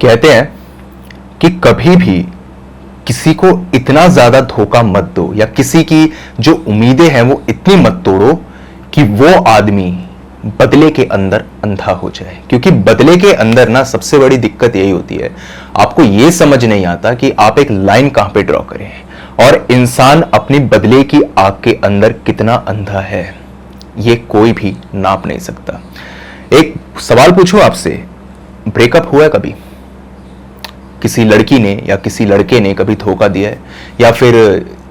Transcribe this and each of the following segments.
कहते हैं कि कभी भी किसी को इतना ज्यादा धोखा मत दो या किसी की जो उम्मीदें हैं वो इतनी मत तोड़ो कि वो आदमी बदले के अंदर अंधा हो जाए। क्योंकि बदले के अंदर ना सबसे बड़ी दिक्कत यही होती है, आपको ये समझ नहीं आता कि आप एक लाइन कहां पे ड्रॉ करें और इंसान अपनी बदले की आग के अंदर कितना अंधा है ये कोई भी नाप नहीं सकता। एक सवाल पूछूं आपसे, ब्रेकअप हुआ है कभी? किसी लड़की ने या किसी लड़के ने कभी धोखा दिया है? या फिर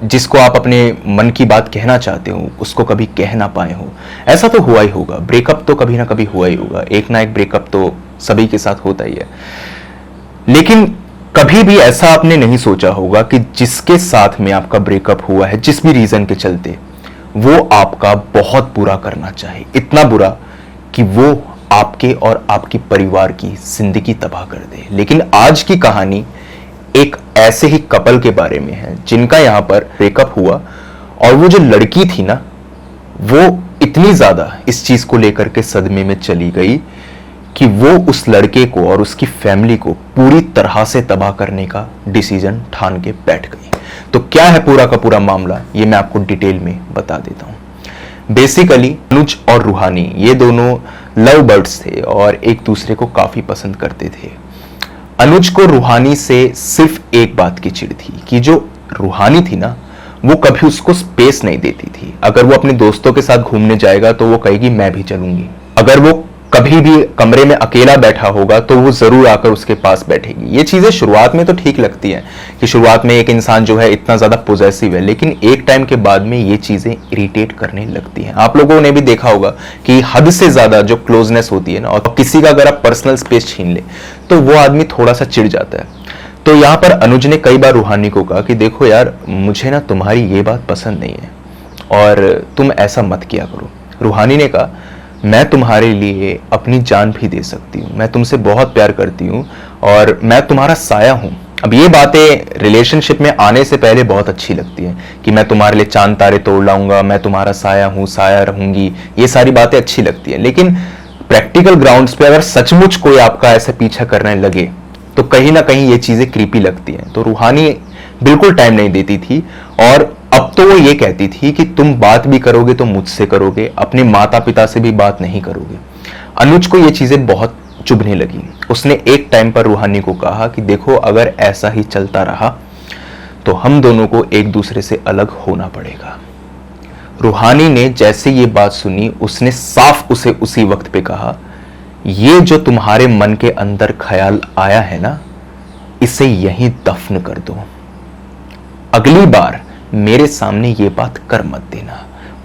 जिसको आप अपने मन की बात कहना चाहते हो उसको कभी कह ना पाए हो? ऐसा तो हुआ ही होगा, ब्रेकअप तो कभी ना कभी हुआ ही होगा, एक ना एक ब्रेकअप तो सभी के साथ होता ही है। लेकिन कभी भी ऐसा आपने नहीं सोचा होगा कि जिसके साथ में आपका ब्रेकअप हुआ है जिस भी रीजन के चलते, वो आपका बहुत बुरा करना चाहे, इतना बुरा कि वो आपके और आपके परिवार की जिंदगी तबाह कर दे। लेकिन आज की कहानी एक ऐसे ही कपल के बारे में है जिनका यहां पर ब्रेकअप हुआ और वो जो लड़की थी ना, वो इतनी ज्यादा इस चीज को लेकर के सदमे में चली गई कि वो उस लड़के को और उसकी फैमिली को पूरी तरह से तबाह करने का डिसीजन ठान के बैठ गई। तो क्या है पूरा का पूरा मामला, ये मैं आपको डिटेल में बता देता हूं। बेसिकली अनुज और रूहानी ये दोनों लव बर्ड्स थे और एक दूसरे को काफी पसंद करते थे। अनुज को रूहानी से सिर्फ एक बात की चिढ़ थी कि जो रूहानी थी ना, वो कभी उसको स्पेस नहीं देती थी। अगर वो अपने दोस्तों के साथ घूमने जाएगा तो वो कहेगी मैं भी चलूंगी। अगर वो कभी भी कमरे में अकेला बैठा होगा तो वो जरूर आकर उसके पास बैठेगी। ये चीजें शुरुआत में तो ठीक लगती हैं कि शुरुआत में एक इंसान जो है इतना ज्यादा पॉजेसिव है, लेकिन एक टाइम के बाद में ये चीजें इरिटेट करने लगती हैं। आप लोगों ने भी देखा होगा कि हद से ज्यादा जो क्लोजनेस होती है ना, और किसी का अगर आप पर्सनल स्पेस छीन ले तो वो आदमी थोड़ा सा चिढ़ जाता है। तो यहाँ पर अनुज ने कई बार रूहानी को कहा कि देखो यार, मुझे ना तुम्हारी ये बात पसंद नहीं है और तुम ऐसा मत किया करो। रूहानी ने कहा मैं तुम्हारे लिए अपनी जान भी दे सकती हूँ, मैं तुमसे बहुत प्यार करती हूँ और मैं तुम्हारा साया हूँ। अब ये बातें रिलेशनशिप में आने से पहले बहुत अच्छी लगती हैं कि मैं तुम्हारे लिए चांद तारे तोड़ लाऊंगा, मैं तुम्हारा साया हूँ, साया रहूंगी, ये सारी बातें अच्छी लगती हैं। लेकिन प्रैक्टिकल ग्राउंड्स पे अगर सचमुच कोई आपका ऐसा पीछा करने लगे तो कहीं ना कहीं ये चीजें क्रीपी लगती हैं। तो रूहानी बिल्कुल टाइम नहीं देती थी और अब तो वो ये कहती थी कि तुम बात भी करोगे तो मुझसे करोगे, अपने माता पिता से भी बात नहीं करोगे। अनुज को ये चीजें बहुत चुभने लगी। उसने एक टाइम पर रूहानी को कहा कि देखो, अगर ऐसा ही चलता रहा तो हम दोनों को एक दूसरे से अलग होना पड़ेगा। रूहानी ने जैसे ये बात सुनी, उसने साफ उसे उसी वक्त पे कहा, ये जो तुम्हारे मन के अंदर ख्याल आया है ना, इसे यहीं दफन कर दो। अगली बार मेरे सामने ये बात कर मत देना,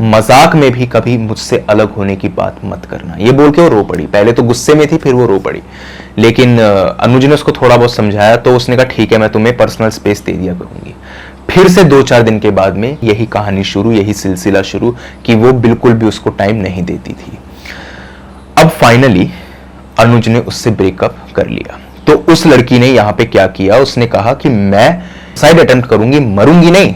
मजाक में भी कभी मुझसे अलग होने की बात मत करना। ये बोल के वो रो पड़ी। पहले तो गुस्से में थी, फिर वो रो पड़ी। लेकिन अनुज ने उसको थोड़ा बहुत समझाया तो उसने कहा ठीक है, मैं तुम्हें पर्सनल स्पेस दे दिया करूंगी। फिर से 2-4 दिन के बाद में यही कहानी शुरू, यही सिलसिला शुरू कि वो बिल्कुल भी उसको टाइम नहीं देती थी। अब फाइनली अनुज ने उससे ब्रेकअप कर लिया। तो उस लड़की ने यहां पे क्या किया, उसने कहा कि मैं सुसाइड अटेम्प्ट करूंगी, मरूंगी नहीं,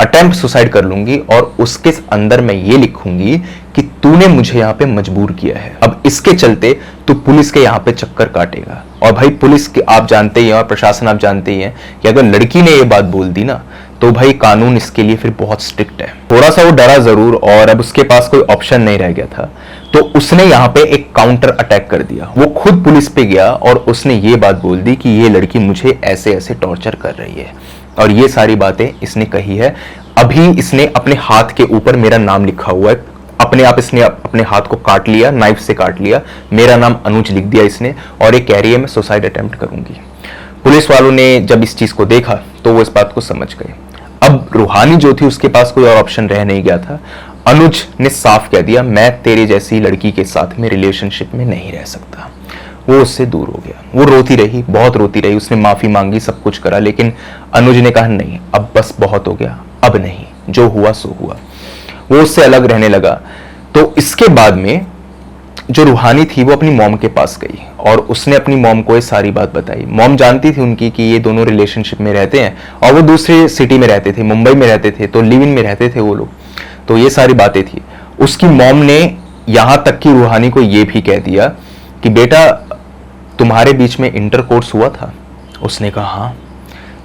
अटेम्प्ट सुसाइड कर लूंगी और उसके अंदर मैं ये लिखूंगी कि तूने मुझे यहां पे मजबूर किया है। अब इसके चलते तू पुलिस के यहां पे चक्कर काटेगा। और भाई पुलिस के आप जानते ही हैं और प्रशासन आप जानते ही हैं कि अगर लड़की ने ये बात बोल दी ना तो भाई कानून इसके लिए फिर बहुत स्ट्रिक्ट है। थोड़ा सा वो डरा जरूर और अब उसके पास कोई ऑप्शन नहीं रह गया था, तो उसने यहाँ पे एक काउंटर अटैक कर दिया। वो खुद पुलिस पे गया और उसने ये बात बोल दी कि ये लड़की मुझे ऐसे ऐसे टॉर्चर कर रही है और ये सारी बातें इसने कही है। अभी इसने अपने हाथ के ऊपर मेरा नाम लिखा हुआ है, अपने आप इसने अपने हाथ को काट लिया, नाइफ से काट लिया, मेरा नाम अनुज लिख दिया इसने और ये कह रही है मैं सुसाइड अटेम्प्ट करूंगी। पुलिस वालों ने जब इस चीज को देखा तो वो इस बात को समझ गए। अब रूहानी जो थी उसके पास कोई और ऑप्शन रह नहीं गया था। अनुज ने साफ कह दिया मैं तेरे जैसी लड़की के साथ में रिलेशनशिप में नहीं रह सकता। वो उससे दूर हो गया। वो रोती रही, बहुत रोती रही, उसने माफी मांगी, सब कुछ करा, लेकिन अनुज ने कहा नहीं, अब बस बहुत हो गया, अब नहीं, जो हुआ सो हुआ। वो उससे अलग रहने लगा। तो इसके बाद में जो रूहानी थी वो अपनी मॉम के पास गई और उसने अपनी मॉम को ये सारी बात बताई। मॉम जानती थी उनकी कि ये दोनों रिलेशनशिप में रहते हैं और वो दूसरे सिटी में रहते थे, मुंबई में रहते थे, तो लिव इन में रहते थे वो लोग। तो ये सारी बातें थी। उसकी मॉम ने यहां तक कि रूहानी को ये भी कह दिया कि बेटा तुम्हारे बीच में इंटरकोर्स हुआ था? उसने कहा हाँ।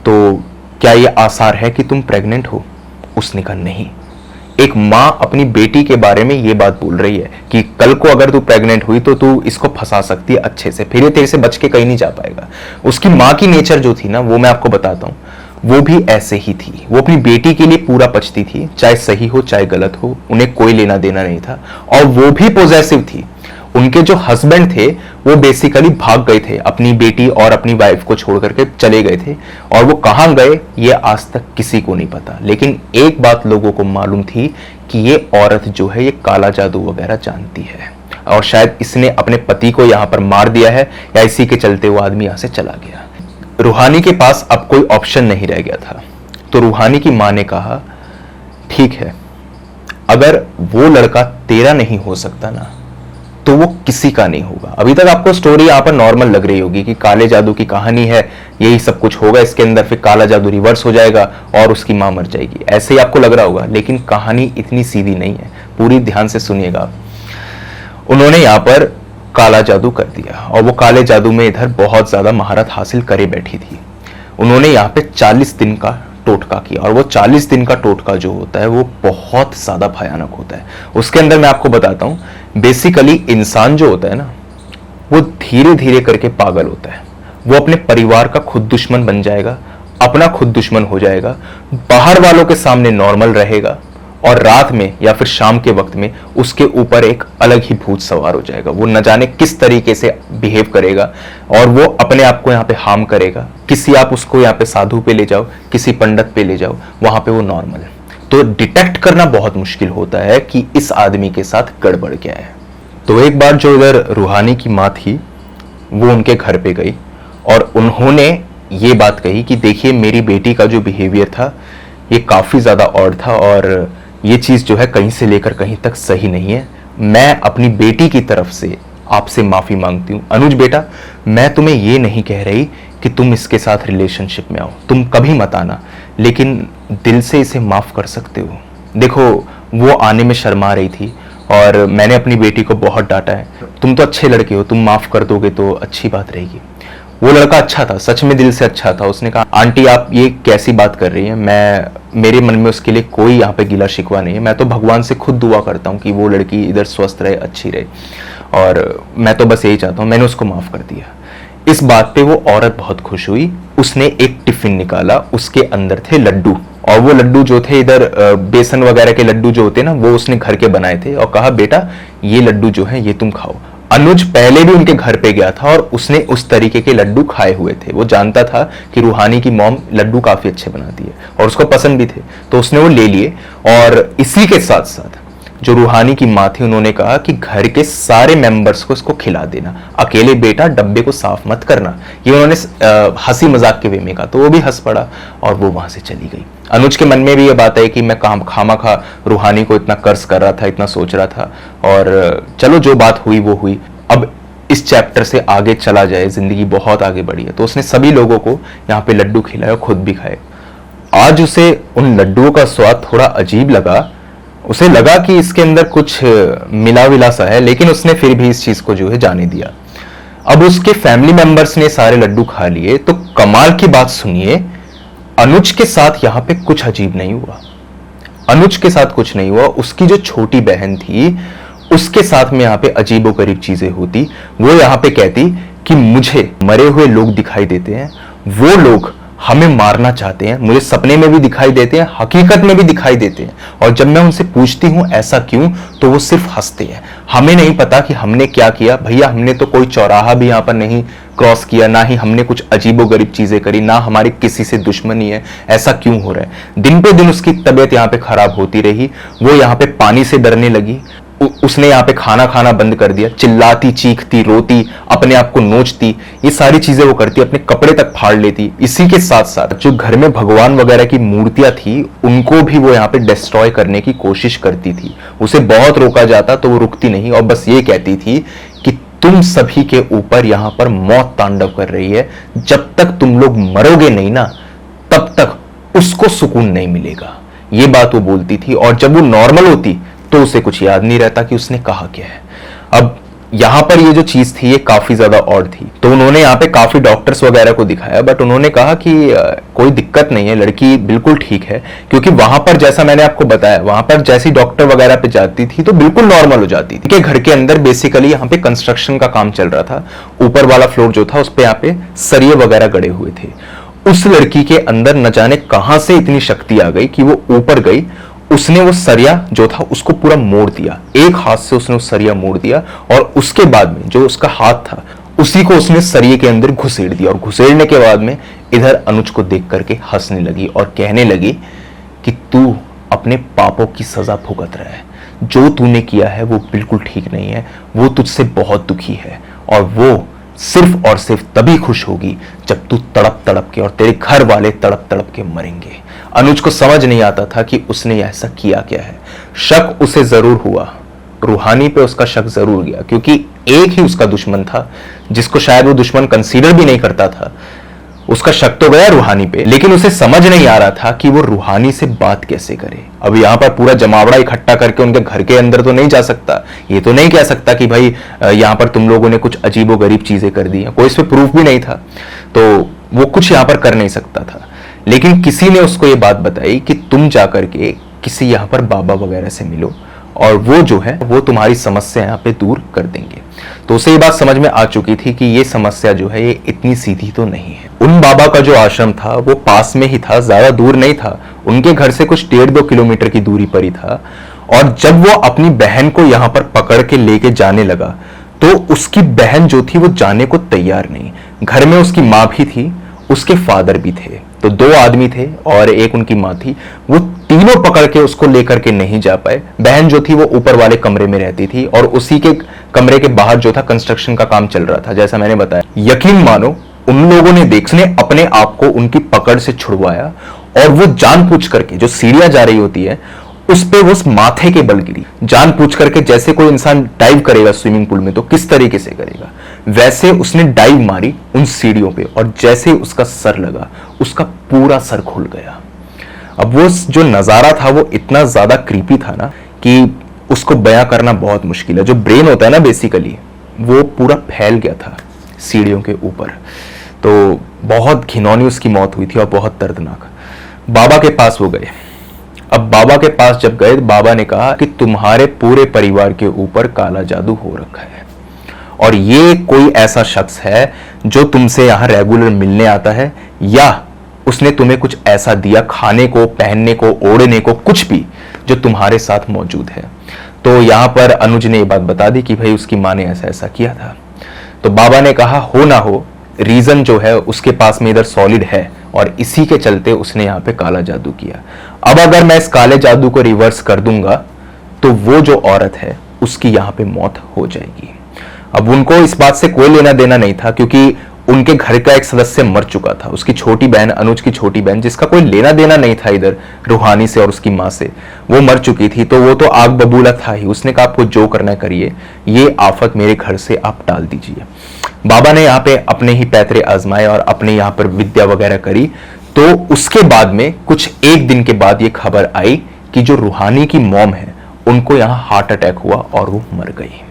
तो क्या ये आसार है कि तुम प्रेग्नेंट हो? उसने कहा नहीं। एक माँ अपनी बेटी के बारे में ये बात बोल रही है कि कल को अगर तू प्रेग्नेंट हुई तो तू इसको फंसा सकती है अच्छे से, फिर ये तेरे से बच के कहीं नहीं जा पाएगा। उसकी माँ की नेचर जो थी ना, वो मैं आपको बताता हूँ, वो भी ऐसे ही थी। वो अपनी बेटी के लिए पूरा पचती थी, चाहे सही हो चाहे गलत हो, उन्हें कोई लेना देना नहीं था। और वो भी पॉजेसिव थी। उनके जो हस्बैंड थे वो बेसिकली भाग गए थे, अपनी बेटी और अपनी वाइफ को छोड़ करके चले गए थे। और वो कहां गए ये आज तक किसी को नहीं पता। लेकिन एक बात लोगों को मालूम थी कि ये औरत जो है ये काला जादू वगैरह जानती है, और शायद इसने अपने पति को यहां पर मार दिया है, या इसी के चलते वो आदमी यहां से चला गया। रूहानी के पास अब कोई ऑप्शन नहीं रह गया था। तो रूहानी की मां ने कहा ठीक है, अगर वो लड़का तेरा नहीं हो सकता ना, तो वो किसी का नहीं होगा। अभी तक आपको स्टोरी यहां पर नॉर्मल लग रही होगी कि काले जादू की कहानी है, यही सब कुछ होगा इसके अंदर, फिर काला जादू रिवर्स हो जाएगा और उसकी मां मर जाएगी, ऐसे ही आपको लग रहा होगा। लेकिन कहानी इतनी सीधी नहीं है, पूरी ध्यान से सुनिएगा। उन्होंने यहां पर काला जादू कर दिया, और वो काले जादू में इधर बहुत ज्यादा महारत हासिल करे बैठी थी। उन्होंने यहाँ पे 40 दिन का टोटका किया, और वो 40 दिन का टोटका जो होता है वो बहुत ज्यादा भयानक होता है। उसके अंदर मैं आपको बताता हूँ, बेसिकली इंसान जो होता है ना, वो धीरे धीरे करके पागल होता है। वो अपने परिवार का खुद दुश्मन बन जाएगा, अपना खुद दुश्मन हो जाएगा, बाहर वालों के सामने नॉर्मल रहेगा, और रात में या फिर शाम के वक्त में उसके ऊपर एक अलग ही भूत सवार हो जाएगा। वो न जाने किस तरीके से बिहेव करेगा, और वो अपने आप को यहाँ पे हार्म करेगा। किसी आप उसको यहाँ पे साधु पे ले जाओ, किसी पंडित पे ले जाओ, वहां पे वो नॉर्मल है। तो डिटेक्ट करना बहुत मुश्किल होता है कि इस आदमी के साथ गड़बड़ क्या है। तो एक बार जो इधर रूहानी की माँ थी वो उनके घर पे गई, और उन्होंने ये बात कही कि देखिए मेरी बेटी का जो बिहेवियर था ये काफी ज्यादा ऑड था, और ये चीज जो है कहीं से लेकर कहीं तक सही नहीं है। मैं अपनी बेटी की तरफ से आपसे माफी मांगती हूँ। अनुज बेटा, मैं तुम्हें ये नहीं कह रही कि तुम इसके साथ रिलेशनशिप में आओ, तुम कभी मत आना, लेकिन दिल से इसे माफ कर सकते हो। देखो वो आने में शर्मा रही थी, और मैंने अपनी बेटी को बहुत डांटा है। तुम तो अच्छे लड़के हो, तुम माफ कर दोगे तो अच्छी बात रहेगी। वो लड़का अच्छा था, सच में दिल से अच्छा था। उसने कहा आंटी आप ये कैसी बात कर रही हैं, मेरे मन में उसके लिए कोई यहाँ पे गिला शिकवा नहीं है। मैं तो भगवान से खुद दुआ करता हूँ कि वो लड़की इधर स्वस्थ रहे, अच्छी रहे, और मैं तो बस यही चाहता हूँ। मैंने उसको माफ कर दिया। इस बात पे वो औरत बहुत खुश हुई। उसने एक टिफिन निकाला, उसके अंदर थे लड्डू, और वो लड्डू जो थे इधर बेसन वगैरह के लड्डू जो होते हैं ना, वो उसने घर के बनाए थे, और कहा बेटा ये लड्डू जो है ये तुम खाओ। अनुज पहले भी उनके घर पे गया था और उसने उस तरीके के लड्डू खाए हुए थे। वो जानता था कि रूहानी की मॉम लड्डू काफी अच्छे बनाती है, और उसको पसंद भी थे, तो उसने वो ले लिए। और इसी के साथ साथ जो रूहानी की माँ थी, उन्होंने कहा कि घर के सारे मेंबर्स को इसको खिला देना, अकेले बेटा डब्बे को साफ मत करना। ये उन्होंने हंसी मजाक के वे में कहा, तो वो भी हंस पड़ा और वो वहां से चली गई। अनुज के मन में भी ये बात आई कि मैं खामा खा रूहानी को इतना कर्ज कर रहा था, इतना सोच रहा था, और चलो जो बात हुई वो हुई। अब इस चैप्टर से आगे चला जाए, जिंदगी बहुत आगे बढ़ी है। तो उसने सभी लोगों को यहाँ पे लड्डू खिलाए और खुद भी खाए। आज उसे उन लड्डुओं का स्वाद थोड़ा अजीब लगा। उसे लगा कि इसके अंदर कुछ मिला विला सा है, लेकिन उसने फिर भी इस चीज को जो है जाने दिया। अब उसके फैमिली मेंबर्स ने सारे लड्डू खा लिए। तो कमाल की बात सुनिए, अनुज के साथ यहाँ पे कुछ अजीब नहीं हुआ। अनुज के साथ कुछ नहीं हुआ। उसकी जो छोटी बहन थी उसके साथ में यहाँ पे अजीबोगरीब चीजें होती। वो यहाँ पे कहती कि मुझे मरे हुए लोग दिखाई देते हैं, वो लोग हमें मारना चाहते हैं, मुझे सपने में भी दिखाई देते हैं, हकीकत में भी दिखाई देते हैं, और जब मैं उनसे पूछती हूं ऐसा क्यों, तो वो सिर्फ हंसते हैं। हमें नहीं पता कि हमने क्या किया भैया, हमने तो कोई चौराहा भी यहाँ पर नहीं क्रॉस किया, ना ही हमने कुछ अजीबोगरीब चीजें करी, ना हमारी किसी से दुश्मनी है, ऐसा क्यों हो रहा है। दिन पे दिन उसकी तबीयत यहाँ पे खराब होती रही। वो यहाँ पे पानी से डरने लगी। उसने यहाँ पे खाना खाना बंद कर दिया, चिल्लाती, चीखती, रोती, अपने आप को नोचती, ये सारी चीजें वो करती, अपने कपड़े तक फाड़ लेती। इसी के साथ साथ जो घर में भगवान वगैरह की मूर्तियां थी उनको भी वो यहाँ पे डिस्ट्रॉय करने की कोशिश करती थी। उसे बहुत रोका जाता तो वो रुकती नहीं, और बस ये कहती थी कि तुम सभी के ऊपर यहाँ पर मौत तांडव कर रही है, जब तक तुम लोग मरोगे नहीं ना तब तक उसको सुकून नहीं मिलेगा। ये बात वो बोलती थी। और जब वो नॉर्मल होती तो उसे कुछ याद नहीं रहता कि उसने कहा क्या है। अब यहाँ पर ये जो चीज थी ये काफी ज्यादा और थी। तो उन्होंने यहाँ पे काफी डॉक्टर्स वगैरह को दिखाया, बट उन्होंने कहा कि कोई दिक्कत नहीं है, लड़की बिल्कुल ठीक है। क्योंकि वहां पर जैसा मैंने आपको बताया, वहां पर जैसी डॉक्टर वगैरह पे जाती थी तो बिल्कुल नॉर्मल हो जाती थी। घर के अंदर बेसिकली यहाँ पे कंस्ट्रक्शन का काम चल रहा था, ऊपर वाला फ्लोर जो था उस पर यहाँ पे सरिये वगैरह गड़े हुए थे। उस लड़की के अंदर न जाने कहां से इतनी शक्ति आ गई कि वो ऊपर गई, उसने वो सरिया जो था उसको पूरा मोड़ दिया, एक हाथ से उसने वो सरिया मोड़ दिया, और उसके बाद में जो उसका हाथ था उसी को उसने सरिये के अंदर घुसेड़ दिया। और घुसेड़ने के बाद में इधर अनुज को देख करके हंसने लगी और कहने लगी कि तू अपने पापों की सजा भुगत रहा है, जो तूने किया है वो बिल्कुल ठीक नहीं है, वो तुझसे बहुत दुखी है, और वो सिर्फ और सिर्फ तभी खुश होगी जब तू तड़प तड़प के और तेरे घर वाले तड़प तड़प के मरेंगे। अनुज को समझ नहीं आता था कि उसने ऐसा किया क्या है। शक उसे जरूर हुआ, रूहानी पे उसका शक जरूर गया, क्योंकि एक ही उसका दुश्मन था जिसको शायद वो दुश्मन कंसीडर भी नहीं करता था। उसका शक तो गया रूहानी पे, लेकिन उसे समझ नहीं आ रहा था कि वो रूहानी से बात कैसे करे। अब यहां पर पूरा जमावड़ा इकट्ठा करके उनके घर के अंदर तो नहीं जा सकता, ये तो नहीं कह सकता कि भाई यहां पर तुम लोगों ने कुछ अजीबोगरीब चीजें कर दी हैं, कोई इस पे प्रूफ भी नहीं था, तो वो कुछ यहां पर कर नहीं सकता था। लेकिन किसी ने उसको ये बात बताई कि तुम जाकर के किसी यहां पर बाबा वगैरह से मिलो, और वो जो है वो तुम्हारी समस्या यहाँ पे दूर कर देंगे। तो उसे ये बात समझ में आ चुकी थी कि ये समस्या जो है ये इतनी सीधी तो नहीं है। उन बाबा का जो आश्रम था वो पास में ही था, ज्यादा दूर नहीं था, उनके घर से कुछ 1.5-2 किलोमीटर की दूरी पर ही था। और जब वो अपनी बहन को यहाँ पर पकड़ के लेके जाने लगा तो उसकी बहन जो थी वो जाने को तैयार नहीं। घर में उसकी माँ भी थी, उसके फादर भी थे, तो 2 आदमी थे और एक उनकी माँ थी। वो तीनों पकड़ के उसको लेकर के नहीं जा पाए। बहन जो थी वो ऊपर वाले कमरे में रहती थी, और उसी के कमरे के बाहर जो था कंस्ट्रक्शन का काम चल रहा था, जैसा मैंने बताया। यकीन मानो उन लोगों ने देखने अपने आप को उनकी पकड़ से छुड़वाया, और वो जानबूझ करके जो सीढ़ियां जा रही होती है उस पे वो माथे के बल गिरी, जानबूझ करके। जैसे कोई इंसान डाइव करेगा स्विमिंग पूल में तो किस तरीके से करेगा, वैसे उसने डाइव मारी उन सीढ़ियों पे, और जैसे उसका सर लगा उसका पूरा सर खुल गया। अब वो जो नजारा था वो इतना ज्यादा क्रीपी था ना कि उसको बयां करना बहुत मुश्किल है। जो ब्रेन होता है ना बेसिकली, वो पूरा फैल गया था सीढ़ियों के ऊपर। तो बहुत घिनौनी उसकी मौत हुई थी और बहुत दर्दनाक। बाबा के पास वो गए। अब बाबा के पास जब गए, बाबा ने कहा कि तुम्हारे पूरे परिवार के ऊपर काला जादू हो रखा है, और ये कोई ऐसा शख्स है जो तुमसे यहां रेगुलर मिलने आता है, या उसने तुम्हें कुछ ऐसा दिया खाने को, पहनने को, ओढ़ने को, कुछ भी जो तुम्हारे साथ मौजूद है। तो यहां पर अनुज ने ये बात बता दी कि भाई उसकी मां ने ऐसा ऐसा किया था। तो बाबा ने कहा हो ना हो, रीजन जो है उसके पास में इधर सॉलिड है, और इसी के चलते उसने यहाँ पे काला जादू किया। अब अगर मैं इस काले जादू को रिवर्स कर दूंगा तो वो जो औरत है उसकी यहाँ पे मौत हो जाएगी। अब उनको इस बात से कोई लेना देना नहीं था, क्योंकि उनके घर का एक सदस्य मर चुका था, उसकी छोटी बहन, अनुज की छोटी बहन, जिसका कोई लेना देना नहीं था इधर रूहानी से और उसकी माँ से, वो मर चुकी थी। तो वो तो आग बबूला था ही। उसने कहा आपको जो करना है करिए, ये आफत मेरे घर से आप टाल दीजिए। बाबा ने यहाँ पे अपने ही पैतरे आजमाए और अपने यहाँ पर विद्या वगैरह करी। तो उसके बाद में कुछ एक दिन के बाद ये खबर आई कि जो रूहानी की मॉम है उनको यहाँ हार्ट अटैक हुआ और वो मर गई।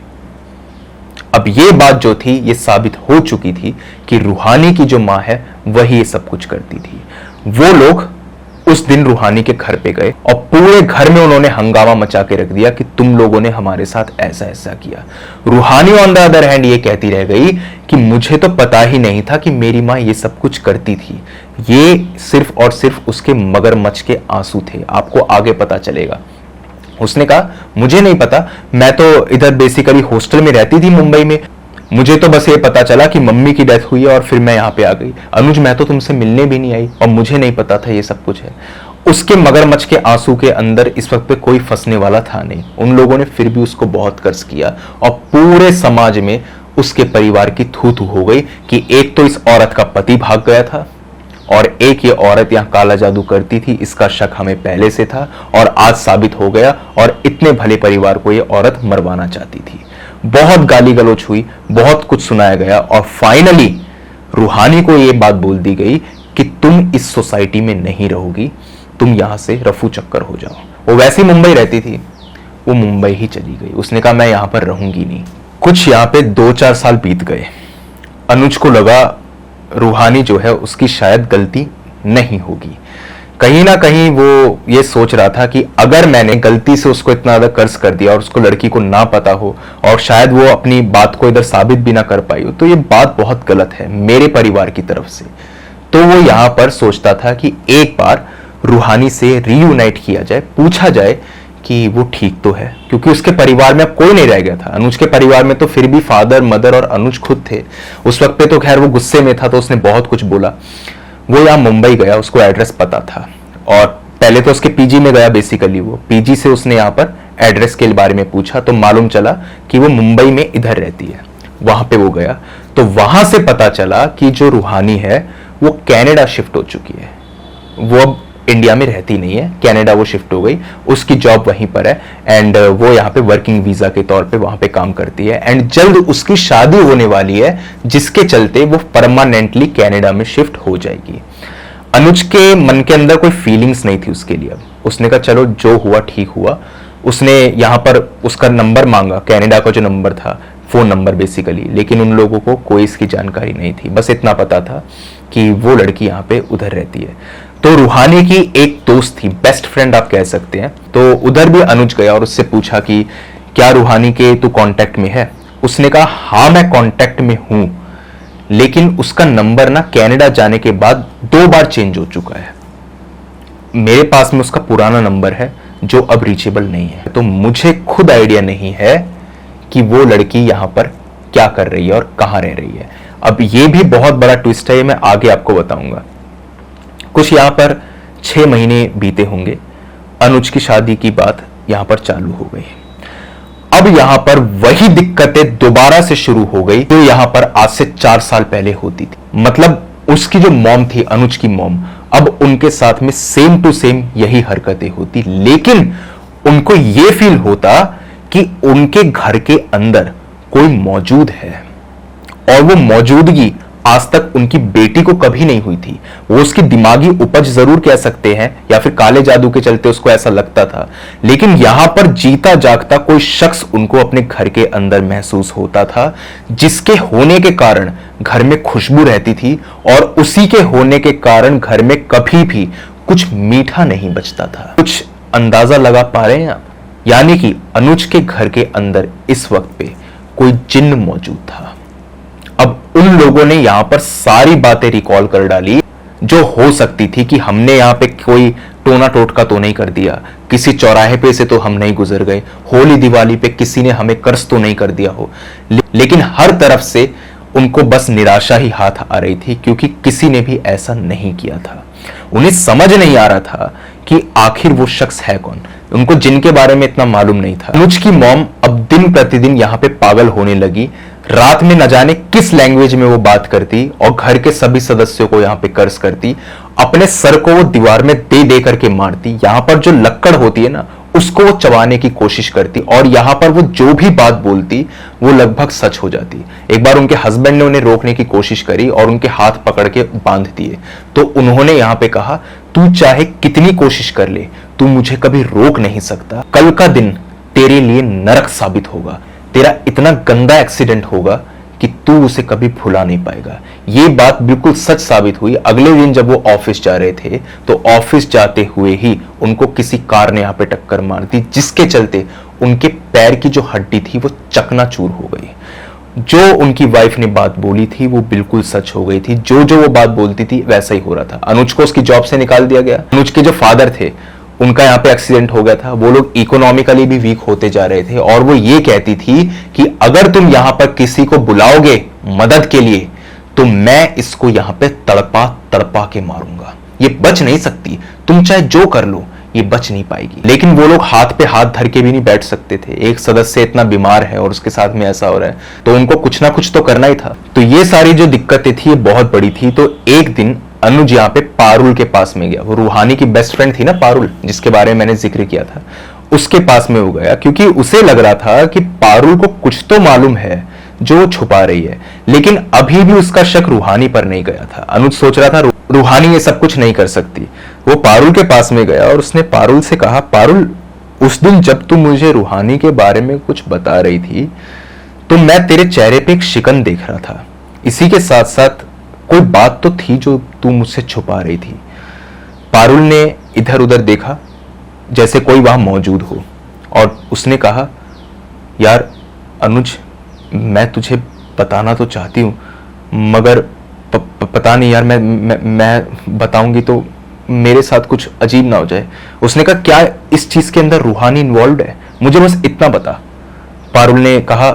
अब ये बात जो थी ये साबित हो चुकी थी कि रूहानी की जो मां है वही ये सब कुछ करती थी। वो लोग उस दिन रूहानी के घर पे गए और पूरे घर में उन्होंने हंगामा मचा के रख दिया कि तुम लोगों ने हमारे साथ ऐसा ऐसा किया। रूहानी ऑन द अदर हैंड ये कहती रह गई कि मुझे तो पता ही नहीं था कि मेरी माँ ये सब कुछ करती थी, ये सिर्फ और सिर्फ उसके मगरमच्छ के आंसू थे, आपको आगे पता चलेगा। उसने कहा मुझे नहीं पता, मैं तो इधर बेसिकली हॉस्टल में रहती थी मुंबई में, मुझे तो बस ये पता चला कि मम्मी की डेथ हुई है और फिर मैं यहाँ पे आ गई। अनुज मैं तो तुमसे मिलने भी नहीं आई और मुझे नहीं पता था ये सब कुछ है। उसके मगरमच्छ के आंसू के अंदर इस वक्त पे कोई फंसने वाला था नहीं। उन लोगों ने फिर भी उसको बहुत कर्ज किया और पूरे समाज में उसके परिवार की थू थू हो गई कि एक तो इस औरत का पति भाग गया था और एक ये औरत यहाँ काला जादू करती थी, इसका शक हमें पहले से था और आज साबित हो गया, और इतने भले परिवार को ये औरत मरवाना चाहती थी। बहुत गाली गलौज हुई, बहुत कुछ सुनाया गया और फाइनली रूहानी को ये बात बोल दी गई कि तुम इस सोसाइटी में नहीं रहोगी, तुम यहां से रफू चक्कर हो जाओ। वो वैसे ही मुंबई रहती थी, वो मुंबई ही चली गई। उसने कहा मैं यहां पर रहूंगी नहीं। कुछ यहाँ पे 2-4 साल बीत गए। अनुज को लगा रूहानी जो है उसकी शायद गलती नहीं होगी। कहीं ना कहीं वो ये सोच रहा था कि अगर मैंने गलती से उसको इतना ज्यादा कर्ज कर दिया और उसको लड़की को ना पता हो और शायद वो अपनी बात को इधर साबित भी ना कर पाई हो, तो ये बात बहुत गलत है मेरे परिवार की तरफ से। तो वो यहां पर सोचता था कि एक बार रूहानी से रीयूनाइट किया जाए, पूछा जाए कि वो ठीक तो है, क्योंकि उसके परिवार में अब कोई नहीं रह गया था। अनुज के परिवार में तो फिर भी फादर, मदर और अनुज खुद थे। उस वक्त पे तो खैर वो गुस्से में था तो उसने बहुत कुछ बोला। वो यहाँ मुंबई गया, उसको एड्रेस पता था और पहले तो उसके पीजी में गया। बेसिकली वो पीजी से उसने यहाँ पर एड्रेस के बारे में पूछा तो मालूम चला कि वो मुंबई में इधर रहती है। वहां पे वो गया तो वहां से पता चला कि जो रूहानी है वो कनाडा शिफ्ट हो चुकी है। वो अब इंडिया में रहती नहीं है, कनाडा वो शिफ्ट हो गई। उसकी जॉब वहीं पर है एंड वो यहाँ पे वर्किंग वीजा के तौर पे वहां पे काम करती है एंड जल्द उसकी शादी होने वाली है, जिसके चलते वो परमानेंटली कनाडा में शिफ्ट हो जाएगी। अनुज के मन के अंदर कोई फीलिंग्स नहीं थी उसके लिए। अब उसने कहा चलो जो हुआ ठीक हुआ। उसने यहाँ पर उसका नंबर मांगा, कनाडा का जो नंबर था, फोन नंबर बेसिकली, लेकिन उन लोगों को कोई इसकी जानकारी नहीं थी। बस इतना पता था कि वो लड़की यहाँ पे उधर रहती है। तो रूहानी की एक दोस्त थी, बेस्ट फ्रेंड आप कह सकते हैं, तो उधर भी अनुज गया और उससे पूछा कि क्या रूहानी के तू कांटेक्ट में है। उसने कहा हाँ मैं कांटेक्ट में हूं, लेकिन उसका नंबर ना कनाडा जाने के बाद 2 बार चेंज हो चुका है। मेरे पास में उसका पुराना नंबर है जो अब रीचेबल नहीं है। तो मुझे खुद आइडिया नहीं है कि वो लड़की यहां पर क्या कर रही है और कहां रह रही है। अब ये भी बहुत बड़ा ट्विस्ट है, ये मैं आगे आपको बताऊंगा। कुछ यहां पर 6 महीने बीते होंगे, अनुज की शादी की बात यहां पर चालू हो गई। अब यहां पर वही दिक्कतें दोबारा से शुरू हो गई जो यहां पर आज से 4 साल पहले होती थी। मतलब उसकी जो मॉम थी, अनुज की मॉम, अब उनके साथ में सेम टू सेम यही हरकतें होती, लेकिन उनको यह फील होता कि उनके घर के अंदर कोई मौजूद है और वो मौजूदगी आज तक उनकी बेटी को कभी नहीं हुई थी। वो उसकी दिमागी उपज जरूर कह सकते हैं या फिर काले जादू के चलते उसको ऐसा लगता था, लेकिन यहां पर जीता जागता कोई शख्स उनको अपने घर के अंदर महसूस होता था, जिसके होने के कारण घर में खुशबू रहती थी और उसी के होने के कारण घर में कभी भी कुछ मीठा नहीं बचता था। कुछ अंदाजा लगा पा रहे हैं आप? यानी कि अनुज के घर के अंदर इस वक्त पे कोई जिन्न मौजूद था। अब उन लोगों ने यहां पर सारी बातें रिकॉल कर डाली जो हो सकती थी कि हमने यहां पे कोई टोना टोटका तो नहीं कर दिया, किसी चौराहे पे से तो हम नहीं गुजर गए, होली दिवाली पे किसी ने हमें कर्ज तो नहीं कर दिया हो। लेकिन हर तरफ से उनको बस निराशा ही हाथ आ रही थी, क्योंकि किसी ने भी ऐसा नहीं किया था। उन्हें समझ नहीं आ रहा था कि आखिर वो शख्स है कौन। उनको जिनके बारे में इतना मालूम नहीं था। अनुज की मॉम अब दिन प्रतिदिन यहाँ पे पागल होने लगी। रात में न जाने किस लैंग्वेज में वो बात करती और घर के सभी सदस्यों को यहाँ पे कर्ज करती। अपने सर को वो दीवार में दे दे करके मारती। यहाँ पर जो लक्कड़ होती है ना, उसको वो चबाने की कोशिश करती और यहाँ पर वो जो भी बात बोलती वो लगभग सच हो जाती। एक बार उनके हस्बैंड ने उन्हें रोकने की कोशिश करी और उनके हाथ पकड़ के बांध दिए, तो उन्होंने यहाँ पे कहा तू चाहे कितनी कोशिश कर ले, तू मुझे कभी रोक नहीं सकता। कल का दिन तेरे लिए नरक साबित होगा। तेरा इतना गंदा एक्सीडेंट होगा कि तू उसे कभी भुला नहीं पाएगा। ये बात बिल्कुल सच साबित हुई। अगले दिन जब वो ऑफिस जा रहे थे तो ऑफिस जाते हुए ही उनको किसी कार ने यहाँ पे टक्कर मार दी, जिसके चलते उनके पैर की जो हड्डी थी वो चकनाचूर हो गई। जो उनकी वाइफ ने बात बोली थी वो बिल्कुल सच हो गई थी। जो जो वो बात बोलती थी वैसा ही हो रहा था। अनुज को उसकी जॉब से निकाल दिया गया। अनुज के जो फादर थे उनका यहाँ पे एक्सीडेंट हो गया था। वो लोग इकोनॉमिकली भी वीक होते जा रहे थे और वो ये कहती थी कि अगर तुम यहाँ पर किसी को बुलाओगे मदद के लिए तो मैं इसको यहाँ पे तड़पा तड़पा के मारूंगा। ये बच नहीं सकती, तुम चाहे जो कर लो ये बच नहीं पाएगी। लेकिन वो लोग हाथ पे हाथ धर के भी नहीं बैठ सकते थे। एक सदस्य इतना बीमार है और उसके साथ में ऐसा हो रहा है, तो उनको कुछ ना कुछ तो करना ही था। तो ये सारी जो दिक्कतें थी ये बहुत बड़ी थी। तो एक दिन अनुज यहाँ पे पारुल के पास में गया। वो रूहानी की बेस्ट फ्रेंड थी ना पारुल, जिसके बारे में मैंने जिक्र किया था, उसके पास में वो गया क्योंकि उसे लग रहा था कि पारुल को कुछ तो मालूम है जो वो छुपा रही है। लेकिन अभी भी उसका शक रूहानी पर नहीं गया था। अनुज सोच रहा था रूहानी ये सब कुछ नहीं कर सकती। वो पारुल के पास में गया और उसने पारुल से कहा, पारुल उस दिन जब तुम मुझे रूहानी के बारे में कुछ बता रही थी तो मैं तेरे चेहरे पे एक शिकन देख रहा था, इसी के साथ साथ कोई बात तो थी जो तू मुझसे छुपा रही थी। पारुल ने इधर उधर देखा जैसे कोई वहां मौजूद हो और उसने कहा, यार अनुज, मैं तुझे बताना तो चाहती हूँ मगर पता नहीं यार, मैं बताऊंगी तो मेरे साथ कुछ अजीब ना हो जाए। उसने कहा, क्या इस चीज के अंदर रूहानी इन्वॉल्व है? मुझे बस इतना बता। पारुल ने कहा,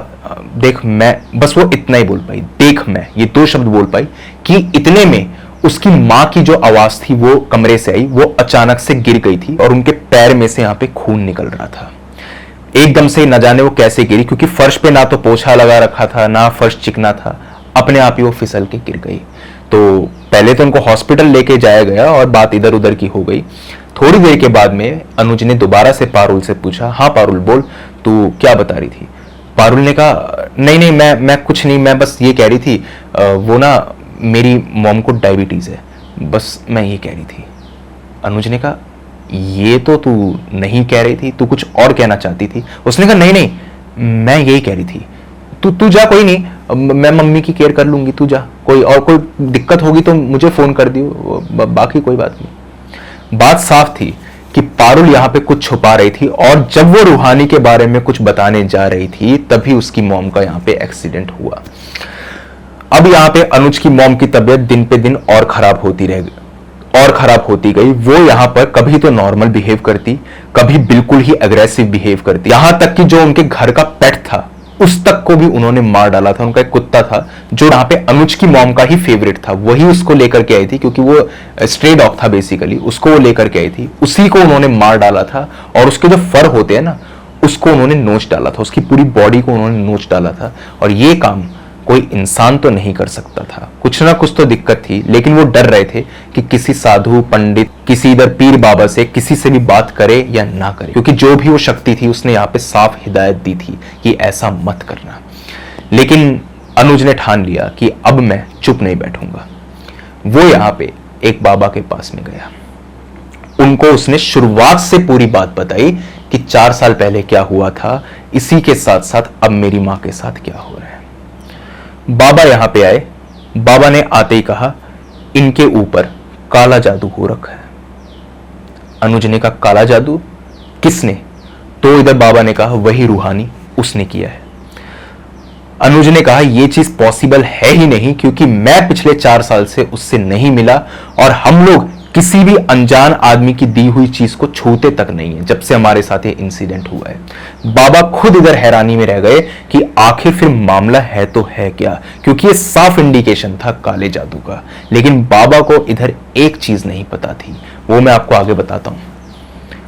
देख मैं, बस वो इतना ही बोल पाई, देख मैं, ये दो शब्द बोल पाई कि इतने में उसकी मां की जो आवाज थी वो कमरे से आई। वो अचानक से गिर गई थी और उनके पैर में से यहां पे खून निकल रहा था एकदम से। न जाने वो कैसे गिरी, क्योंकि फर्श पे ना तो पोछा लगा रखा था ना फर्श चिकना था, अपने आप ही वो फिसल के गिर गई। तो पहले तो उनको हॉस्पिटल लेके जाया गया और बात इधर उधर की हो गई। थोड़ी देर के बाद में अनुज ने दोबारा से पारुल से पूछा, हाँ पारुल बोल, तू क्या बता रही थी? पारुल ने कहा, नहीं नहीं, मैं कुछ नहीं, मैं बस ये कह रही थी वो ना मेरी मॉम को डायबिटीज है, बस मैं ये कह रही थी। अनुज ने कहा, ये तो तू नहीं कह रही थी, तू कुछ और कहना चाहती थी। उसने कहा, नहीं नहीं, मैं यही कह रही थी, तू जा, कोई नहीं, मैं मम्मी की केयर कर लूंगी, तू जा, कोई दिक्कत होगी तो मुझे फोन कर दियो, बाकी कोई बात नहीं। बात साफ थी कि पारुल यहां पे कुछ छुपा रही थी और जब वो रूहानी के बारे में कुछ बताने जा रही थी तभी उसकी मॉम का यहां पे एक्सीडेंट हुआ। अब यहां पे अनुज की मॉम की तबीयत दिन पे दिन और खराब होती गई। वो यहां पर कभी तो नॉर्मल बिहेव करती, कभी बिल्कुल ही अग्रेसिव बिहेव करती, यहां तक कि जो उनके घर का पेट था उस तक को भी उन्होंने मार डाला था। उनका एक कुत्ता था जो यहाँ पे अनुज की मॉम का ही फेवरेट था, वही उसको लेकर के आई थी, क्योंकि वो स्ट्रे डॉग था बेसिकली, उसको वो लेकर के आई थी, उसी को उन्होंने मार डाला था। और उसके जो फर होते हैं ना, उसको उन्होंने नोच डाला था, उसकी पूरी बॉडी को उन्होंने नोच डाला था। और ये काम कोई इंसान तो नहीं कर सकता था, कुछ ना कुछ तो दिक्कत थी, लेकिन वो डर रहे थे कि किसी साधु पंडित, किसी इधर पीर बाबा से, किसी से भी बात करे या ना करे, क्योंकि जो भी वो शक्ति थी उसने यहाँ पे साफ हिदायत दी थी कि ऐसा मत करना। लेकिन अनुज ने ठान लिया कि अब मैं चुप नहीं बैठूंगा। वो यहाँ पे एक बाबा के पास में गया, उनको उसने शुरुआत से पूरी बात बताई कि 4 साल पहले क्या हुआ था, इसी के साथ साथ अब मेरी मां के साथ क्या हो रहा है। बाबा यहां पे आए, बाबा ने आते ही कहा, इनके ऊपर काला जादू हो रखा है। अनुज ने कहा, काला जादू किसने? तो इधर बाबा ने कहा, वही रूहानी, उसने किया है। अनुज ने कहा, यह चीज पॉसिबल है ही नहीं, क्योंकि मैं पिछले 4 साल से उससे नहीं मिला और हम लोग किसी भी अनजान आदमी की दी हुई चीज को छूते तक नहीं है जब से हमारे साथ ये इंसिडेंट हुआ है। बाबा खुद इधर हैरानी में रह गए कि आखिर फिर मामला है तो है क्या, क्योंकि ये साफ इंडिकेशन था काले जादू का। लेकिन बाबा को इधर एक चीज नहीं पता थी, वो मैं आपको आगे बताता हूं।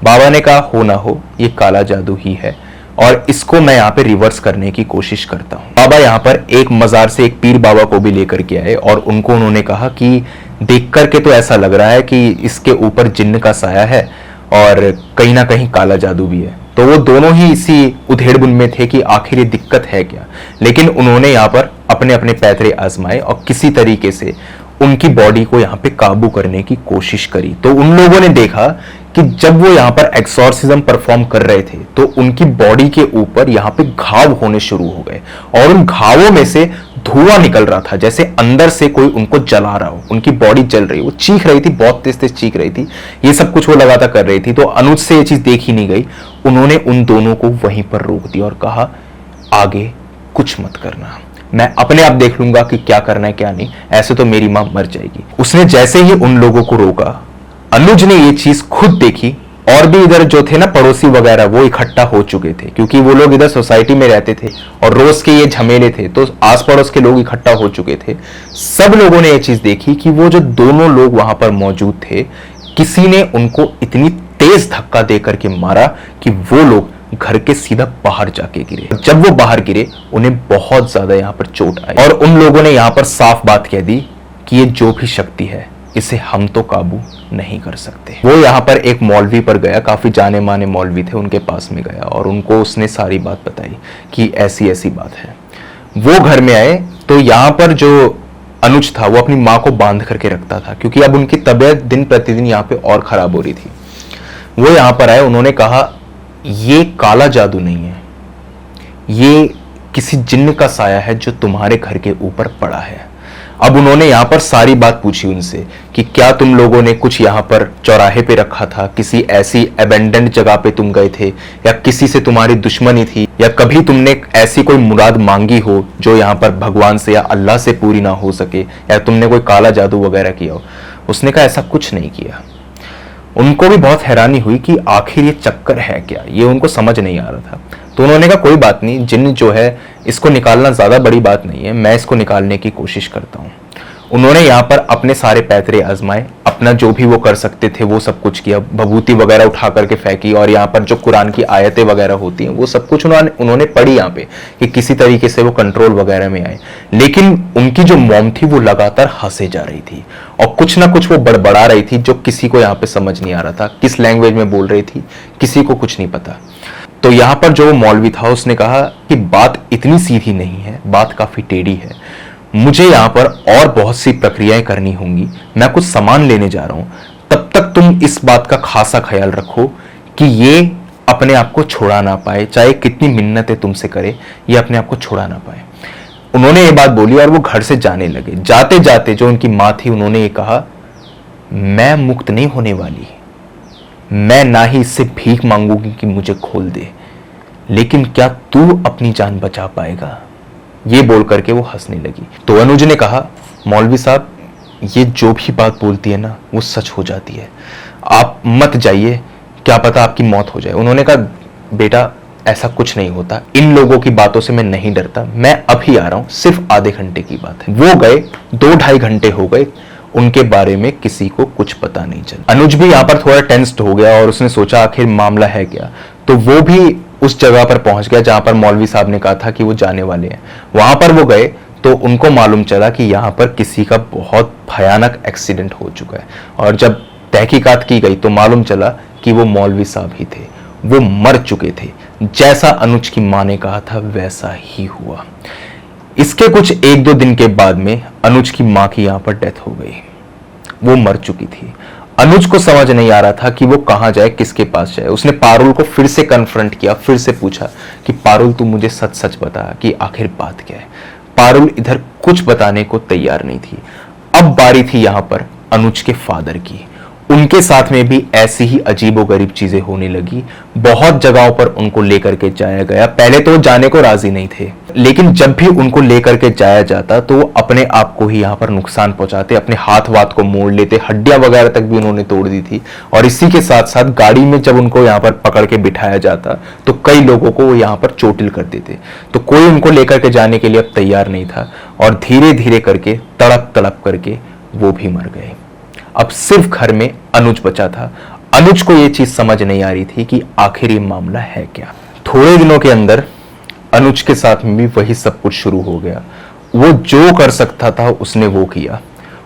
बाबा ने कहा, हो ना हो ये काला जादू ही है और इसको मैं यहाँ पे रिवर्स करने की कोशिश करता हूँ। बाबा यहाँ पर एक मजार से एक पीर बाबा को भी लेकर के आए और उनको उन्होंने कहा कि देख करके तो ऐसा लग रहा है कि इसके ऊपर जिन्न का साया है और कहीं ना कहीं काला जादू भी है। तो वो दोनों ही इसी उधेड़बुन में थे कि आखिर ये दिक्कत है क्या। लेकिन उन्होंने यहाँ पर अपने अपने पैतरे आजमाए और किसी तरीके से उनकी बॉडी को यहाँ पे काबू करने की कोशिश करी। तो उन लोगों ने देखा कि जब वो यहाँ पर एक्सॉर्सिज्म परफॉर्म कर रहे थे तो उनकी बॉडी के ऊपर यहाँ पे घाव होने शुरू हो गए और उन घावों में से धुआं निकल रहा था, जैसे अंदर से कोई उनको जला रहा हो। उनकी बॉडी जल रही, वो चीख रही थी, बहुत तेज तेज चीख रही थी। ये सब कुछ वो लगातार कर रही थी। तो अनुज से ये चीज देखी नहीं गई, उन्होंने उन दोनों को वहीं पर रोक दिया और कहा, आगे कुछ मत करना, मैं अपने आप देख लूंगा कि क्या करना है क्या नहीं, ऐसे तो मेरी मां मर जाएगी। उसने जैसे ही उन लोगों को रोका, अनुज ने ये चीज खुद देखी और भी इधर जो थे ना पड़ोसी वगैरह वो इकट्ठा हो चुके थे, क्योंकि वो लोग इधर सोसाइटी में रहते थे और रोज के ये झमेले थे, तो आस पड़ोस के लोग इकट्ठा हो चुके थे। सब लोगों ने ये चीज देखी कि वो जो दोनों लोग वहां पर मौजूद थे, किसी ने उनको इतनी तेज धक्का दे करके मारा कि वो लोग घर के सीधा बाहर जाके गिरे। जब वो बाहर गिरे उन्हें बहुत ज्यादा यहाँ पर चोट आई और उन लोगों ने यहाँ पर साफ बात कह दी कि ये जो भी शक्ति है इसे हम तो काबू नहीं कर सकते। वो यहाँ पर एक मौलवी पर गया, काफी जाने माने मौलवी थे, उनके पास में गया और उनको उसने सारी बात बताई कि ऐसी ऐसी बात है। वो घर में आए तो यहाँ पर जो अनुज था वो अपनी माँ को बांध करके रखता था, क्योंकि अब उनकी तबीयत दिन प्रतिदिन यहाँ पे और खराब हो रही थी। वो यहाँ पर आए, उन्होंने कहा, ये काला जादू नहीं है, ये किसी जिन्न का साया है जो तुम्हारे घर के ऊपर पड़ा है। अब उन्होंने यहाँ पर सारी बात पूछी उनसे कि क्या तुम लोगों ने कुछ यहाँ पर चौराहे पे रखा था, किसी ऐसी अबेंडेंट जगह पे तुम गए थे, या किसी से तुम्हारी दुश्मनी थी, या कभी तुमने ऐसी कोई मुराद मांगी हो जो यहाँ पर भगवान से या अल्लाह से पूरी ना हो सके, या तुमने कोई काला जादू वगैरह किया हो। उसने कहा ऐसा कुछ नहीं किया। उनको भी बहुत हैरानी हुई कि आखिर ये चक्कर है क्या, ये उनको समझ नहीं आ रहा था। तो उन्होंने कहा कोई बात नहीं, जिन्न जो है इसको निकालना ज्यादा बड़ी बात नहीं है, मैं इसको निकालने की कोशिश करता हूँ। उन्होंने यहाँ पर अपने सारे पैतरे आजमाए, अपना जो भी वो कर सकते थे वो सब कुछ किया, भभूति वगैरह उठा करके फेंकी, और यहाँ पर जो कुरान की आयतें वगैरह होती हैं वो सब कुछ उन्होंने पढ़ी यहाँ पे कि किसी तरीके से वो कंट्रोल वगैरह में आए। लेकिन उनकी जो मॉम थी वो लगातार हंसे जा रही थी और कुछ ना कुछ वो बड़बड़ा रही थी जो किसी को यहाँ पे समझ नहीं आ रहा था। किस लैंग्वेज में बोल रही थी किसी को कुछ नहीं पता। तो यहाँ पर जो मौलवी था उसने कहा कि बात इतनी सीधी नहीं है, बात काफी टेढ़ी है, मुझे यहाँ पर और बहुत सी प्रक्रियाएं करनी होंगी, मैं कुछ सामान लेने जा रहा हूं, तब तक तुम इस बात का खासा ख्याल रखो कि ये अपने आप को छोड़ा ना पाए, चाहे कितनी मिन्नतें तुमसे करे, ये अपने आप को छोड़ा ना पाए। उन्होंने ये बात बोली और वो घर से जाने लगे। जाते जाते जो उनकी माँ थी उन्होंने ये कहा, मैं मुक्त नहीं होने वाली, मैं ना ही इससे भीख मांगूंगी कि मुझे खोल दे, लेकिन क्या तू अपनी जान बचा पाएगा? ये बोल करके वो हंसने लगी। तो अनुज ने कहा, मौलवी साहब ये जो भी बात बोलती है ना वो सच हो जाती है, आप मत जाइए, क्या पता आपकी मौत हो जाए। उन्होंने कहा बेटा ऐसा कुछ नहीं होता, इन लोगों की बातों से मैं नहीं डरता, मैं अभी आ रहा हूं, सिर्फ आधे घंटे की बात है। वो गए, 2-2.5 घंटे हो गए, उनके बारे में किसी को कुछ पता नहीं चला। अनुज भी यहाँ पर थोड़ा टेंस्ड हो गया और उसने सोचा आखिर मामला है क्या। तो वो भी उस जगह पर पहुंच गया जहां पर मौलवी साहब ने कहा था कि वो जाने वाले हैं। वहां पर वो गए तो उनको मालूम चला कि यहाँ पर किसी का बहुत भयानक एक्सीडेंट हो चुका है, और जब तहकीकात की गई तो मालूम चला कि वो मौलवी साहब ही थे, वो मर चुके थे। जैसा अनुज की मां ने कहा था वैसा ही हुआ। इसके कुछ 1-2 दिन के बाद में अनुज की मां की यहाँ पर डेथ हो गई, वो मर चुकी थी। अनुज को समझ नहीं आ रहा था कि वो कहां जाए, किसके पास जाए। उसने पारुल को फिर से कन्फ्रंट किया, फिर से पूछा कि पारुल तू मुझे सच सच बता कि आखिर बात क्या है। पारुल इधर कुछ बताने को तैयार नहीं थी। अब बारी थी यहां पर अनुज के फादर की। उनके साथ में भी ऐसी ही अजीबोगरीब चीजें होने लगी। बहुत जगहों पर उनको लेकर के जाया गया। पहले तो जाने को राजी नहीं थे, लेकिन जब भी उनको लेकर के जाया जाता तो वो अपने आप को ही यहाँ पर नुकसान पहुंचाते, अपने हाथ वाथ को मोड़ लेते, हड्डियां वगैरह तक भी उन्होंने तोड़ दी थी। और इसी के साथ साथ गाड़ी में जब उनको यहाँ पर पकड़ के बिठाया जाता तो कई लोगों को वो यहाँ पर चोटिल कर देते। तो कोई उनको लेकर के जाने के लिए अब तैयार नहीं था, और धीरे धीरे करके तड़प तड़प करके वो भी मर गए। अब सिर्फ घर में अनुज बचा था। अनुज को यह चीज समझ नहीं आ रही थी कि आखिर ये मामला है क्या। थोड़े दिनों के अंदर अनुज के साथ में भी वही सब कुछ शुरू हो गया। वो जो कर सकता था उसने वो किया,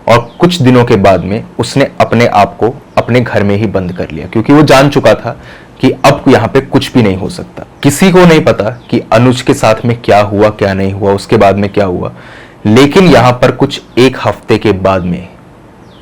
और कुछ दिनों के बाद में उसने अपने आप को अपने घर में ही बंद कर लिया, क्योंकि वो जान चुका था कि अब यहाँ पे कुछ भी नहीं हो सकता। किसी को नहीं पता कि अनुज के साथ में क्या हुआ क्या नहीं हुआ, उसके बाद में क्या हुआ। लेकिन यहाँ पर कुछ 1 हफ्ते के बाद में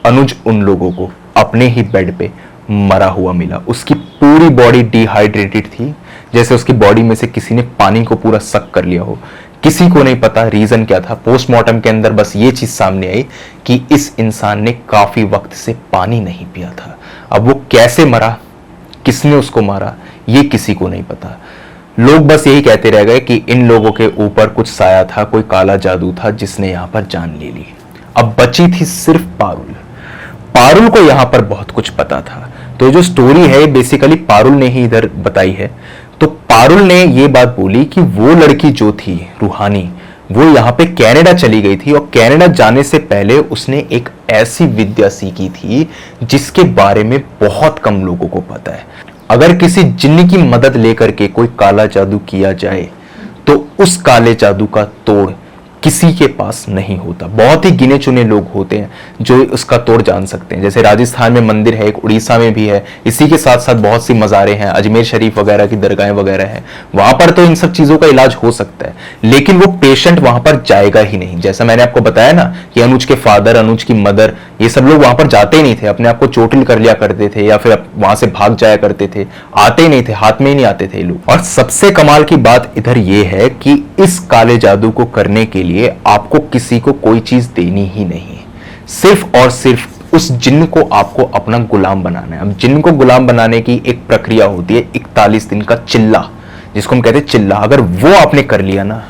अनुज उन लोगों को अपने ही बेड पे मरा हुआ मिला। उसकी पूरी बॉडी डिहाइड्रेटेड थी, जैसे उसकी बॉडी में से किसी ने पानी को पूरा सक कर लिया हो। किसी को नहीं पता रीजन क्या था। पोस्टमार्टम के अंदर बस ये चीज सामने आई कि इस इंसान ने काफी वक्त से पानी नहीं पिया था। अब वो कैसे मरा, किसने उसको मारा, ये किसी को नहीं पता। लोग बस यही कहते रह गए कि इन लोगों के ऊपर कुछ साया था, कोई काला जादू था जिसने यहाँ पर जान ले ली। अब बची थी सिर्फ पारुल। पारुल को यहाँ पर बहुत कुछ पता था। तो जो स्टोरी है बेसिकली पारुल ने ही इधर बताई है। तो पारुल ने ये बात बोली कि वो लड़की जो थी रूहानी, वो यहाँ पे कनाडा चली गई थी, और कनाडा जाने से पहले उसने एक ऐसी विद्या सीखी थी जिसके बारे में बहुत कम लोगों को पता है। अगर किसी जिन्न की मदद लेकर के कोई काला जादू किया जाए तो उस काले जादू का तोड़ किसी के पास नहीं होता। बहुत ही गिने चुने लोग होते हैं जो उसका तोड़ जान सकते हैं। जैसे राजस्थान में मंदिर है, एक उड़ीसा में भी है, इसी के साथ साथ बहुत सी मज़ारें हैं, अजमेर शरीफ वगैरह की दरगाहें वगैरह हैं, वहां पर तो इन सब चीज़ों का इलाज हो सकता है, लेकिन वो पेशेंट वहां पर जाएगा ही नहीं। जैसा मैंने आपको बताया ना कि अनुज के फादर, अनुज की मदर, ये सब लोग वहां पर जाते ही नहीं थे, अपने आप को चोटिल कर लिया करते थे या फिर वहां से भाग जाया करते थे, आते ही नहीं थे, हाथ में ही नहीं आते थे लोग। और सबसे कमाल की बात इधर ये है कि इस काले जादू को करने के लिए आपको किसी को कोई चीज देनी ही नहीं, सिर्फ और सिर्फ उस जिन्न को आपको अपना गुलाम बनाना है। अब जिन्न को गुलाम बनाने की एक प्रक्रिया होती है, 41 दिन का चिल्ला, जिसको हम कहते हैं चिल्ला। अगर वो आपने कर लिया ना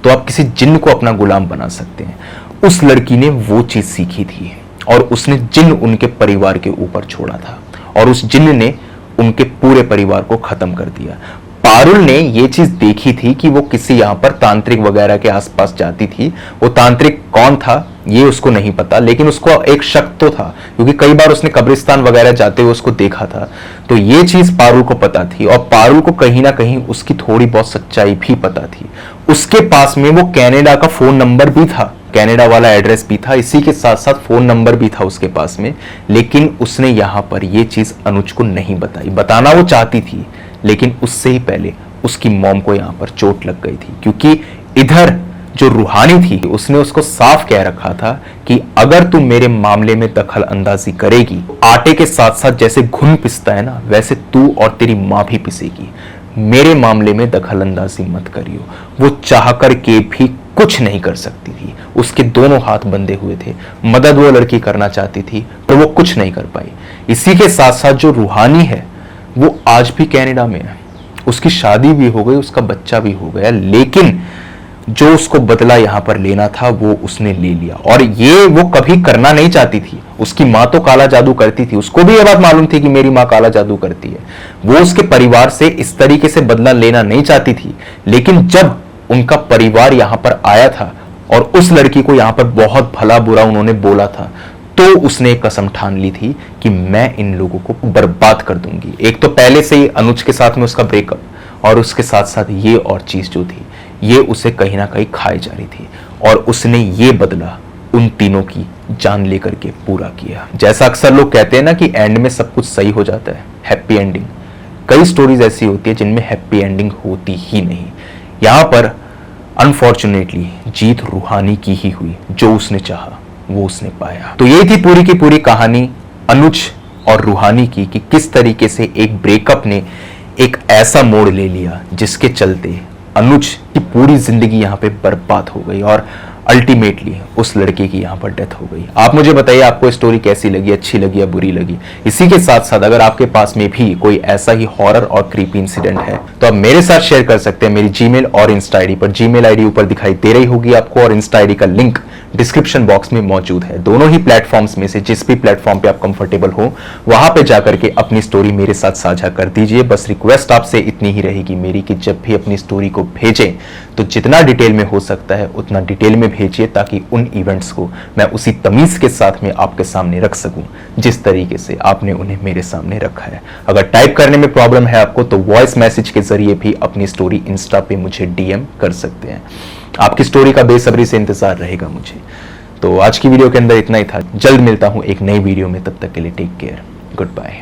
तो आप किसी जिन्न को अपना गुलाम बना सकते हैं। उस लड़की ने वो चीज सीखी थी और उसने जिन्न उनके परिवार के ऊपर छोड़ा था और उस जिन्न ने उनके पूरे परिवार को खत्म कर दिया। पारुल ने ये चीज देखी थी कि वो किसी यहां पर तांत्रिक वगैरह के आसपास जाती थी। वो तांत्रिक कौन था ये उसको नहीं पता, लेकिन उसको एक शक तो था क्योंकि कई बार उसने कब्रिस्तान वगैरह जाते हुए उसको देखा था। तो ये चीज पारुल को पता थी और पारुल को कहीं ना कहीं उसकी थोड़ी बहुत सच्चाई भी पता थी। उसके पास में वो कनाडा का फोन नंबर भी था, कनाडा वाला एड्रेस भी था, इसी के साथ साथ फोन नंबर भी था उसके पास में, लेकिन उसने यहां पर ये चीज अनुज को नहीं बताई। बताना वो चाहती थी, लेकिन उससे ही पहले उसकी मॉम को यहां पर चोट लग गई थी, क्योंकि इधर जो रूहानी थी उसने उसको साफ कह रखा था कि अगर तू मेरे मामले में दखल अंदाजी करेगी, आटे के साथ साथ जैसे घुन पिसता है ना, वैसे तू और तेरी मां भी पिसेगी। मेरे मामले में दखल अंदाजी मत करियो। वो चाह कर के भी कुछ नहीं कर सकती थी, उसके दोनों हाथ बंधे हुए थे। मदद वो लड़की करना चाहती थी तो वो कुछ नहीं कर पाई। इसी के साथ साथ जो रूहानी है वो आज भी कनाडा में है, उसकी शादी भी हो गई, उसका बच्चा भी हो गया, लेकिन जो उसको बदला यहां पर लेना था वो उसने ले लिया। और ये वो कभी करना नहीं चाहती थी। उसकी मां तो काला जादू करती थी, उसको भी ये बात मालूम थी कि मेरी मां काला जादू करती है। वो उसके परिवार से इस तरीके से बदला लेना नहीं चाहती थी, लेकिन जब उनका परिवार यहां पर आया था और उस लड़की को यहां पर बहुत भला बुरा उन्होंने बोला था, तो उसने एक कसम ठान ली थी कि मैं इन लोगों को बर्बाद कर दूंगी। एक तो पहले से ही अनुज के साथ में उसका ब्रेकअप, और उसके साथ साथ ये और चीज जो थी ये उसे कहीं ना कहीं खाई जा रही थी, और उसने ये बदला उन तीनों की जान लेकर के पूरा किया। जैसा अक्सर लोग कहते हैं ना कि एंड में सब कुछ सही हो जाता है, हैप्पी एंडिंग। कई स्टोरीज ऐसी होती है जिनमें हैप्पी एंडिंग होती ही नहीं। यहां पर अनफॉर्चुनेटली जीत रूहानी की ही हुई, जो उसने चाहा वो उसने पाया। तो यही थी पूरी की पूरी कहानी अनुज और रूहानी की, कि किस तरीके से एक ब्रेकअप ने एक ऐसा मोड़ ले लिया जिसके चलते अनुज की पूरी जिंदगी यहां पे बर्बाद हो गई और अल्टीमेटली उस लड़के की यहां पर डेथ हो गई। आप मुझे बताइए आपको स्टोरी कैसी लगी, अच्छी लगी या बुरी लगी। इसी के साथ साथ अगर आपके पास में भी कोई ऐसा ही हॉरर और क्रीपी इंसिडेंट है तो आप मेरे साथ शेयर कर सकते हैं मेरी जीमेल और इंस्टा आईडी पर। जीमेल आईडी ऊपर दिखाई दे रही होगी आपको और इंस्टा आईडी का लिंक डिस्क्रिप्शन बॉक्स में मौजूद है। दोनों ही प्लेटफॉर्म्स में से जिस भी प्लेटफॉर्म पे आप कंफर्टेबल हो वहां पे जाकर के अपनी स्टोरी मेरे साथ साझा कर दीजिए। बस रिक्वेस्ट आपसे इतनी ही रहेगी मेरी कि जब भी अपनी स्टोरी को भेजें तो जितना डिटेल में हो सकता है उतना डिटेल में भेजिए, ताकि उन इवेंट्स को मैं उसी तमीज के साथ में आपके सामने रख सकूं जिस तरीके से आपने उन्हें मेरे सामने रखा है। अगर टाइप करने में प्रॉब्लम है आपको तो वॉइस मैसेज के जरिए भी अपनी स्टोरी इंस्टा पे मुझे डीएम कर सकते हैं। आपकी स्टोरी का बेसब्री से इंतजार रहेगा मुझे। तो आज की वीडियो के अंदर इतना ही था। जल्द मिलता हूं एक नई वीडियो में, तब तक के लिए टेक केयर, गुड बाय।